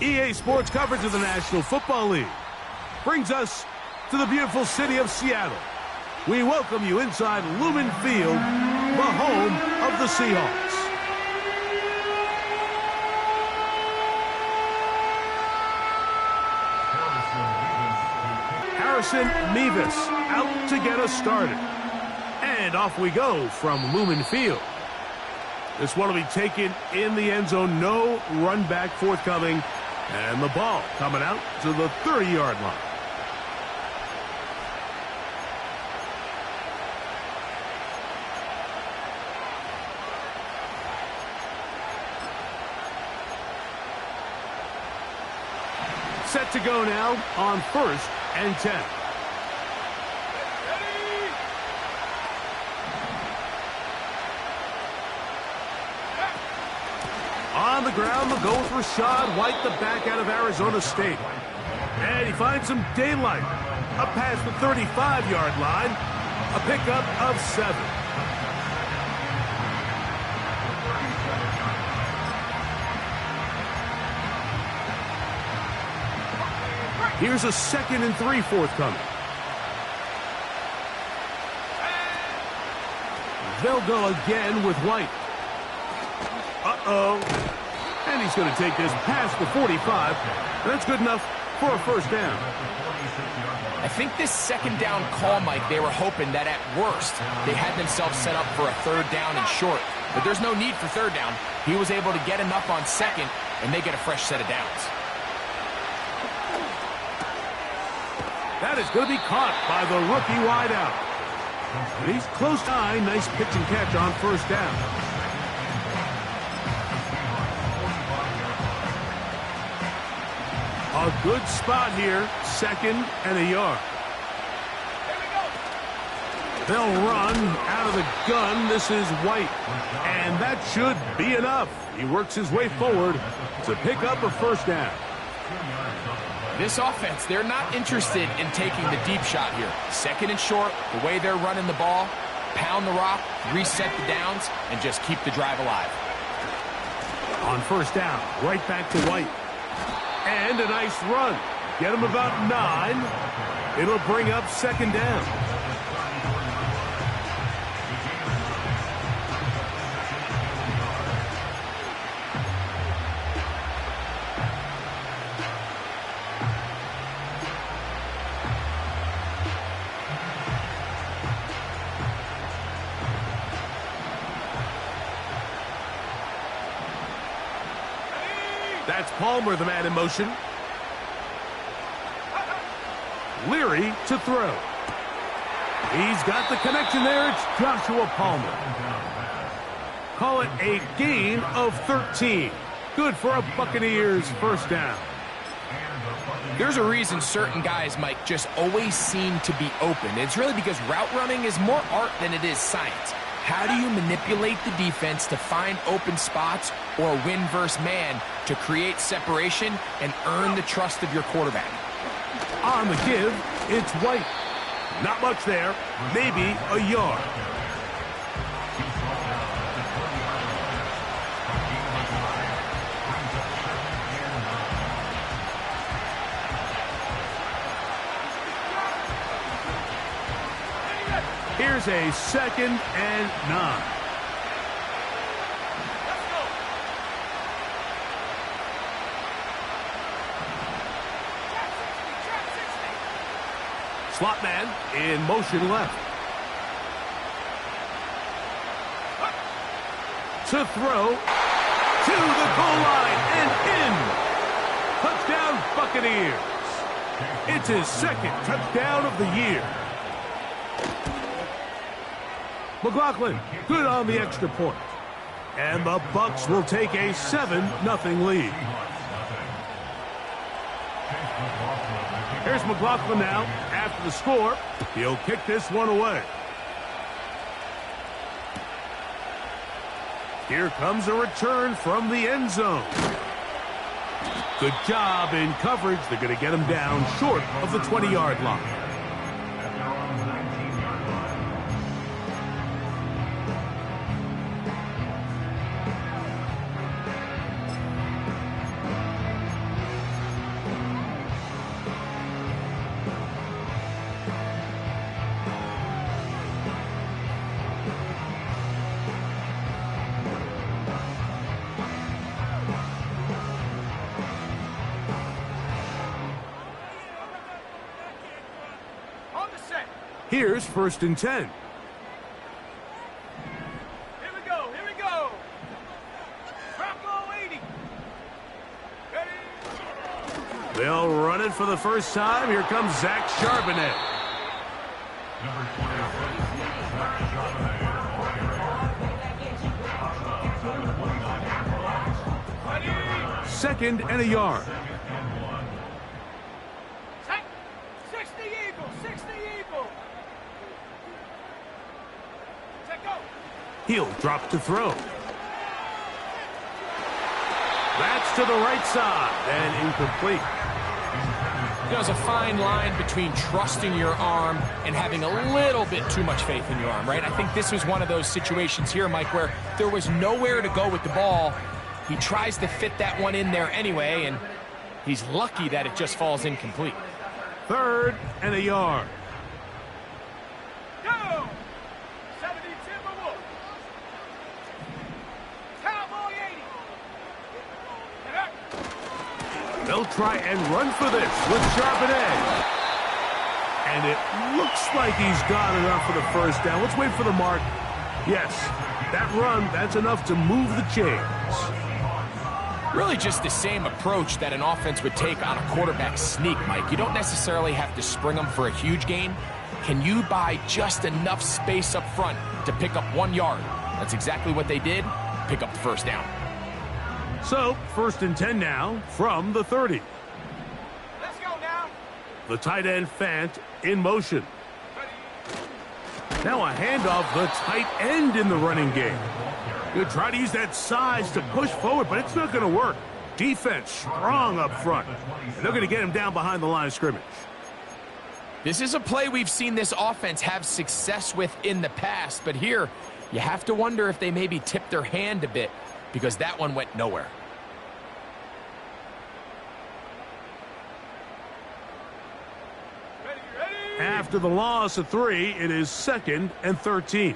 EA Sports coverage of the National Football League brings us to the beautiful city of Seattle. We welcome you inside Lumen Field, the home of the Seahawks. Harrison Mevis out to get us started. And off we go from Lumen Field. This one will be taken in the end zone. No run back forthcoming. And the ball coming out to the 30-yard line. Set to go now on 1st and 10. On the ground, they'll go with Rashad White, the back out of Arizona State. And he finds some daylight. Up past the 35-yard line. A pickup of 7. Here's a 2nd and 3 forthcoming. They'll go again with White. Uh-oh. And he's going to take this past the 45. And that's good enough for a 1st down. I think this 2nd down call, Mike, they were hoping that at worst they had themselves set up for a 3rd down and short. But there's no need for 3rd down. He was able to get enough on 2nd, and they get a fresh set of downs. That is going to be caught by the rookie wideout. He's close by. Nice pitch and catch on 1st down. A good spot here, 2nd and a yard. They'll run out of the gun. This is White, and that should be enough. He works his way forward to pick up a 1st down. This offense, they're not interested in taking the deep shot here. 2nd and short, the way they're running the ball, pound the rock, reset the downs, and just keep the drive alive. On 1st down, right back to White. And a nice run. Get him about 9. It'll bring up 2nd down. That's Palmer, the man in motion. Leary to throw. He's got the connection there. It's Joshua Palmer. Call it a gain of 13. Good for a Buccaneers 1st down. There's a reason certain guys, Mike, just always seem to be open. It's really because route running is more art than it is science. How do you manipulate the defense to find open spots or win versus man to create separation and earn the trust of your quarterback? On the give, it's White. Not much there, maybe a yard. Here's a 2nd and 9. Slot man in motion left. To throw to the goal line and in. Touchdown Buccaneers. It's his 2nd touchdown of the year. McLaughlin, good on the extra point. And the Bucs will take a 7-0 lead. Here's McLaughlin now. After the score, he'll kick this one away. Here comes a return from the end zone. Good job in coverage. They're going to get him down short of the 20-yard line. Here's 1st and 10. Here we go. Here we go. Bronco 80. Ready? They'll run it for the first time. Here comes Zach Charbonnet. Second and a yard. 60 Eagle. 60 Eagle. Check go. He'll drop to throw. That's to the right side and incomplete. There's a fine line between trusting your arm and having a little bit too much faith in your arm, right? I think this was one of those situations here, Mike, where there was nowhere to go with the ball. He tries to fit that one in there anyway, and he's lucky that it just falls incomplete. 3rd and a yard. Go. 70 Timberwolf. Cowboy 80. Get up. They'll try and run for this with Charbonnet. And it looks like he's got enough for the first down. Let's wait for the mark. Yes, that run, that's enough to move the chains. Really just the same approach that an offense would take on a quarterback sneak, Mike. You don't necessarily have to spring them for a huge gain. Can you buy just enough space up front to pick up 1 yard? That's exactly what they did. Pick up the first down. So, 1st and 10 now from the 30. Let's go now. The tight end Fant in motion. Now a handoff, the tight end in the running game. He'll try to use that size to push forward, but it's not going to work. Defense strong up front. And they're going to get him down behind the line of scrimmage. This is a play we've seen this offense have success with in the past, but here you have to wonder if they maybe tipped their hand a bit because that one went nowhere. Ready. After the loss of 3, it is 2nd and 13.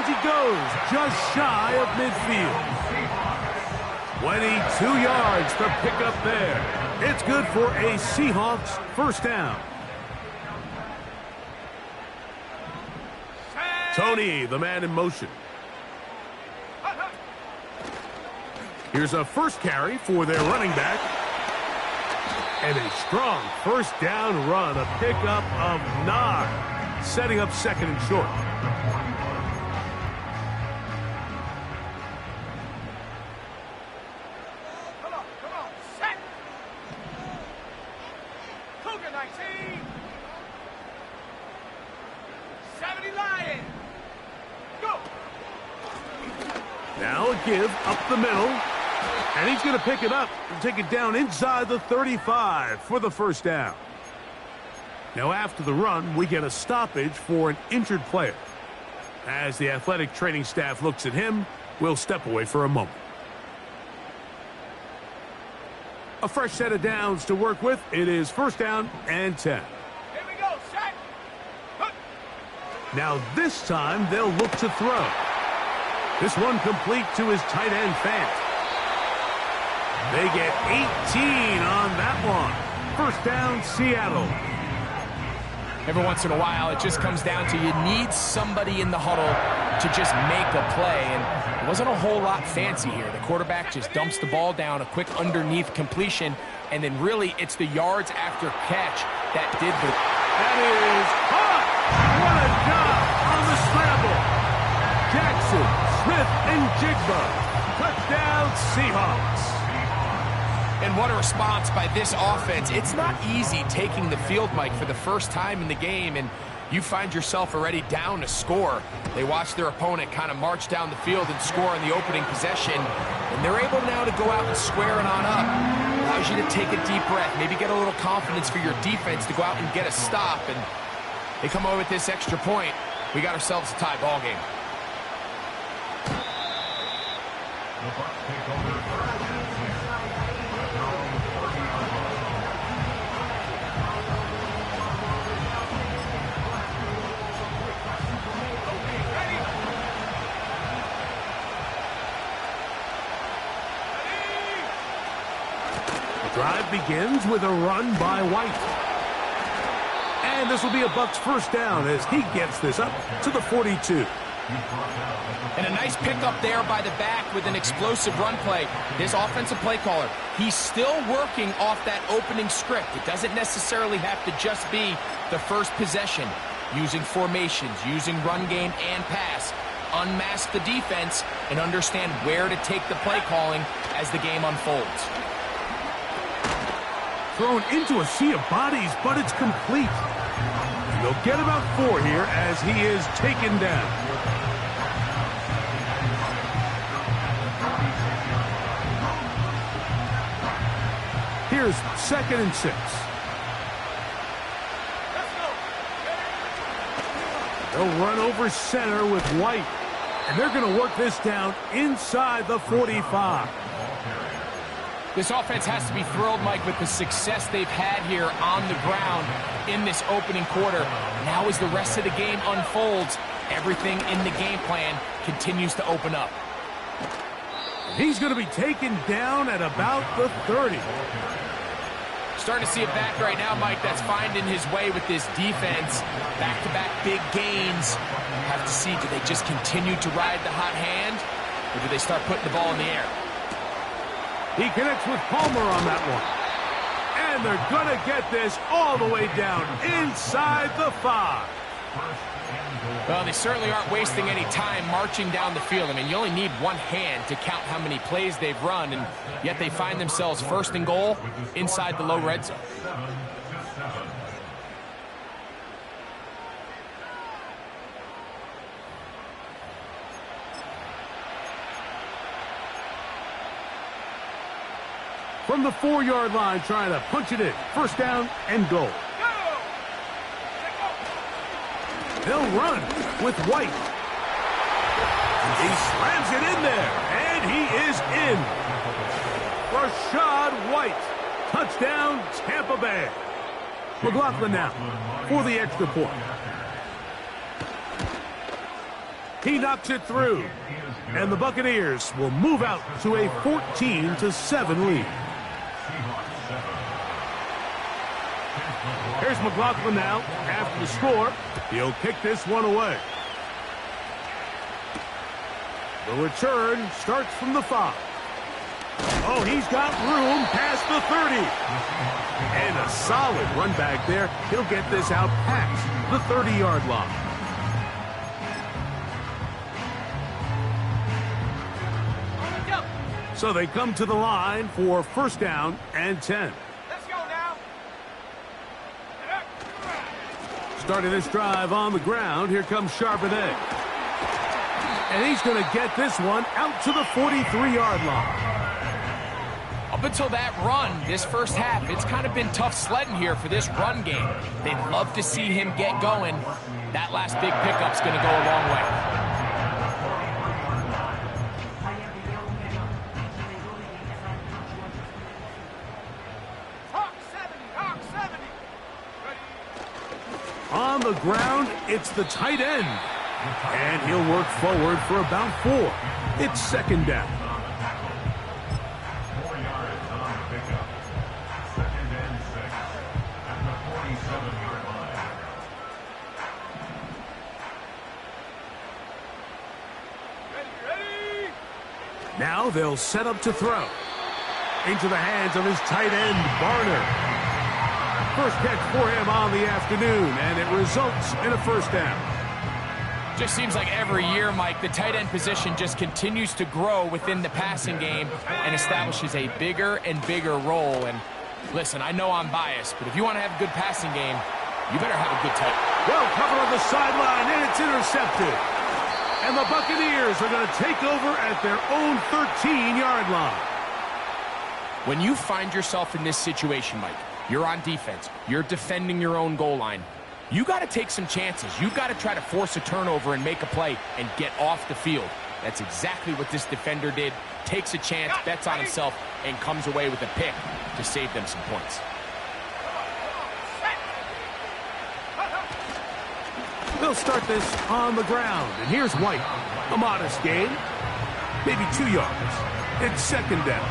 He goes just shy of midfield. 22 yards to pick up there. It's good for a Seahawks first down. Tony, the man in motion. Here's a first carry for their running back. And a strong first down run, a pickup of 9, setting up 2nd and short. Now a give up the middle. And he's going to pick it up and take it down inside the 35 for the first down. Now after the run, we get a stoppage for an injured player. As the athletic training staff looks at him, we'll step away for a moment. A fresh set of downs to work with. It is 1st down and 10. Here we go, set. Now this time they'll look to throw. This one complete to his tight end Fant. They get 18 on that one. 1st down, Seattle. Every once in a while, it just comes down to you need somebody in the huddle to just make a play, and it wasn't a whole lot fancy here. The quarterback just dumps the ball down, a quick underneath completion, and then really it's the yards after catch that did the... That is hot! What a job on the scramble! Jackson, Smith, and Jigba. Touchdown, Seahawks. And what a response by this offense. It's not easy taking the field, Mike, for the first time in the game, and you find yourself already down to score. They watch their opponent kind of march down the field and score on the opening possession, and they're able now to go out and square it on up. Allows you to take a deep breath, maybe get a little confidence for your defense to go out and get a stop, and they come away with this extra point. We got ourselves a tie ball game. Drive begins with a run by White. And this will be a Bucs first down as he gets this up to the 42. And a nice pickup there by the back with an explosive run play. This offensive play caller, he's still working off that opening script. It doesn't necessarily have to just be the first possession. Using formations, using run game and pass. Unmask the defense and understand where to take the play calling as the game unfolds. Thrown into a sea of bodies, but it's complete. And they'll get about 4 here as he is taken down. Here's 2nd and 6. They'll run over center with White. And they're going to work this down inside the 45. This offense has to be thrilled, Mike, with the success they've had here on the ground in this opening quarter. Now as the rest of the game unfolds, everything in the game plan continues to open up. He's going to be taken down at about the 30. Starting to see a back right now, Mike, that's finding his way with this defense. Back-to-back big gains. Have to see, do they just continue to ride the hot hand, or do they start putting the ball in the air? He connects with Palmer on that one. And they're going to get this all the way down inside the 5. Well, they certainly aren't wasting any time marching down the field. I mean, you only need one hand to count how many plays they've run, and yet they find themselves 1st and goal inside the low red zone. From the 4-yard line, trying to punch it in. 1st down and goal. They'll run with White. He slams it in there, and he is in. Rashad White. Touchdown, Tampa Bay. McLaughlin now for the extra point. He knocks it through, and the Buccaneers will move out to a 14-7 lead. Here's McLaughlin now after the score. He'll kick this one away. The return starts from the 5. Oh, he's got room past the 30. And a solid run back there. He'll get this out past the 30-yard line. So they come to the line for 1st down and 10. Let's go now. Starting this drive on the ground, here comes Charbonnet. And he's going to get this one out to the 43-yard line. Up until that run, this first half, it's kind of been tough sledding here for this run game. They'd love to see him get going. That last big pickup's going to go a long way. On the ground, it's the tight end. And he'll work forward for about 4. It's 2nd down. Now they'll set up to throw. Into the hands of his tight end, Barner. First catch for him on the afternoon, and it results in a 1st down. Just seems like every year, Mike, the tight end position just continues to grow within the passing game and establishes a bigger and bigger role. And listen, I know I'm biased, but if you want to have a good passing game, you better have a good tight end. Well covered on the sideline, and it's intercepted. And the Buccaneers are going to take over at their own 13-yard line. When you find yourself in this situation, Mike, you're on defense, you're defending your own goal line, you got to take some chances. You've got to try to force a turnover and make a play and get off the field. That's exactly what this defender did. Takes a chance, bets on himself, and comes away with a pick to save them some points. They'll start this on the ground, and here's White. A modest gain, maybe 2 yards. It's 2nd down.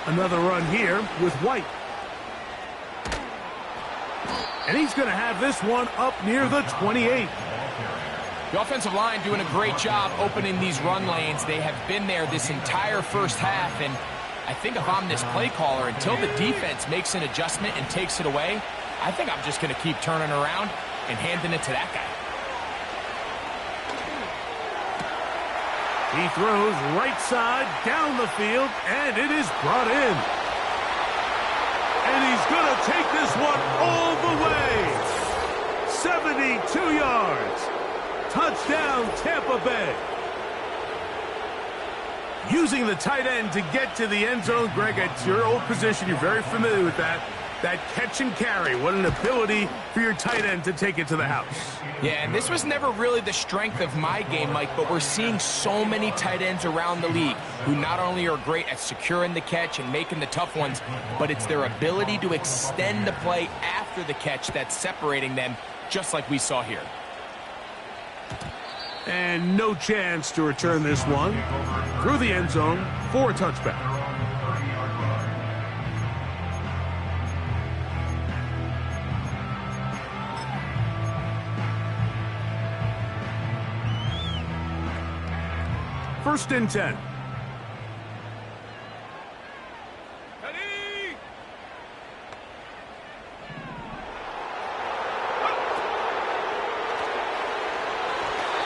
Another run here with White. And he's going to have this one up near the 28. The offensive line doing a great job opening these run lanes. They have been there this entire first half, and I think if I'm this play caller, until the defense makes an adjustment and takes it away, I think I'm just going to keep turning around and handing it to that guy. He throws right side down the field, and it is brought in. And he's going to take this one all the way. 72 yards. Touchdown, Tampa Bay. Using the tight end to get to the end zone, Greg, it's your old position. You're very familiar with that. That catch and carry. What an ability for your tight end to take it to the house. Yeah, and this was never really the strength of my game, Mike, but we're seeing so many tight ends around the league who not only are great at securing the catch and making the tough ones, but it's their ability to extend the play after the catch that's separating them, just like we saw here. And no chance to return this one through the end zone for a touchback. First and 10.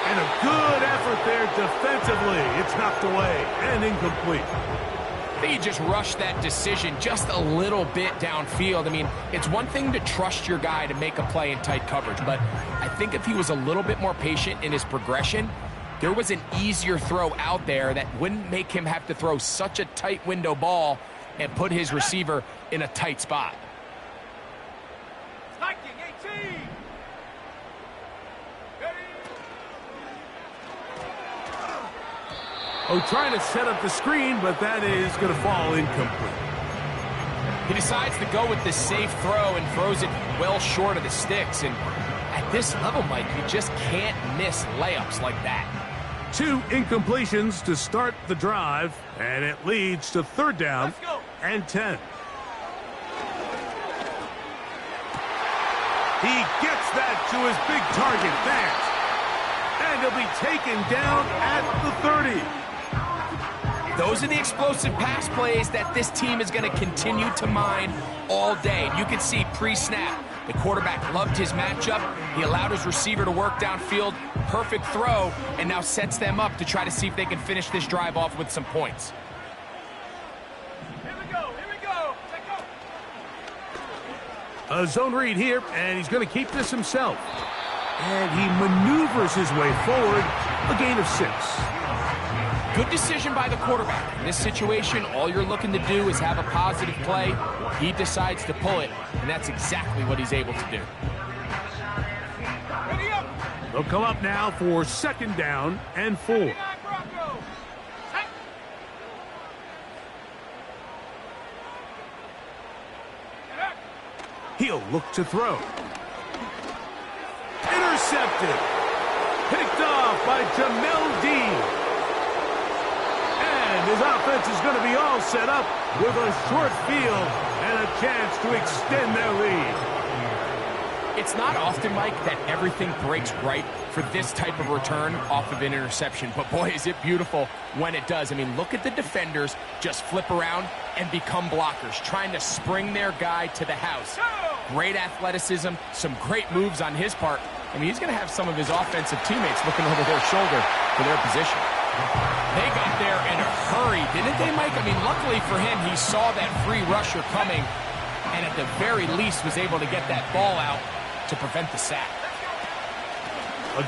And a good effort there defensively. It's knocked away and incomplete. I think he just rushed that decision just a little bit downfield. I mean, it's one thing to trust your guy to make a play in tight coverage, but I think if he was a little bit more patient in his progression, there was an easier throw out there that wouldn't make him have to throw such a tight window ball and put his receiver in a tight spot. Oh, trying to set up the screen, but that is going to fall incomplete. He decides to go with the safe throw and throws it well short of the sticks. And at this level, Mike, you just can't miss layups like that. 2 incompletions to start the drive, and it leads to third down and 10. He gets that to his big target, Vance. And he'll be taken down at the 30. Those are the explosive pass plays that this team is going to continue to mine all day. You can see pre-snap, the quarterback loved his matchup. He allowed his receiver to work downfield, perfect throw, and now sets them up to try to see if they can finish this drive off with some points. Here we go. Check out. A zone read here, and he's going to keep this himself. And he maneuvers his way forward, a gain of 6. Good decision by the quarterback. In this situation, all you're looking to do is have a positive play. He decides to pull it, and that's exactly what he's able to do. They'll come up now for second down and 4. He'll look to throw. Intercepted. Picked off by Jamel Dean. And his offense is going to be all set up with a short field and a chance to extend their lead. It's not often, Mike, that everything breaks right for this type of return off of an interception. But, boy, is it beautiful when it does. I mean, look at the defenders just flip around and become blockers, trying to spring their guy to the house. Great athleticism, some great moves on his part. I mean, he's going to have some of his offensive teammates looking over their shoulder for their position. They got there in a hurry, didn't they, Mike? I mean, luckily for him, he saw that free rusher coming and at the very least was able to get that ball out to prevent the sack.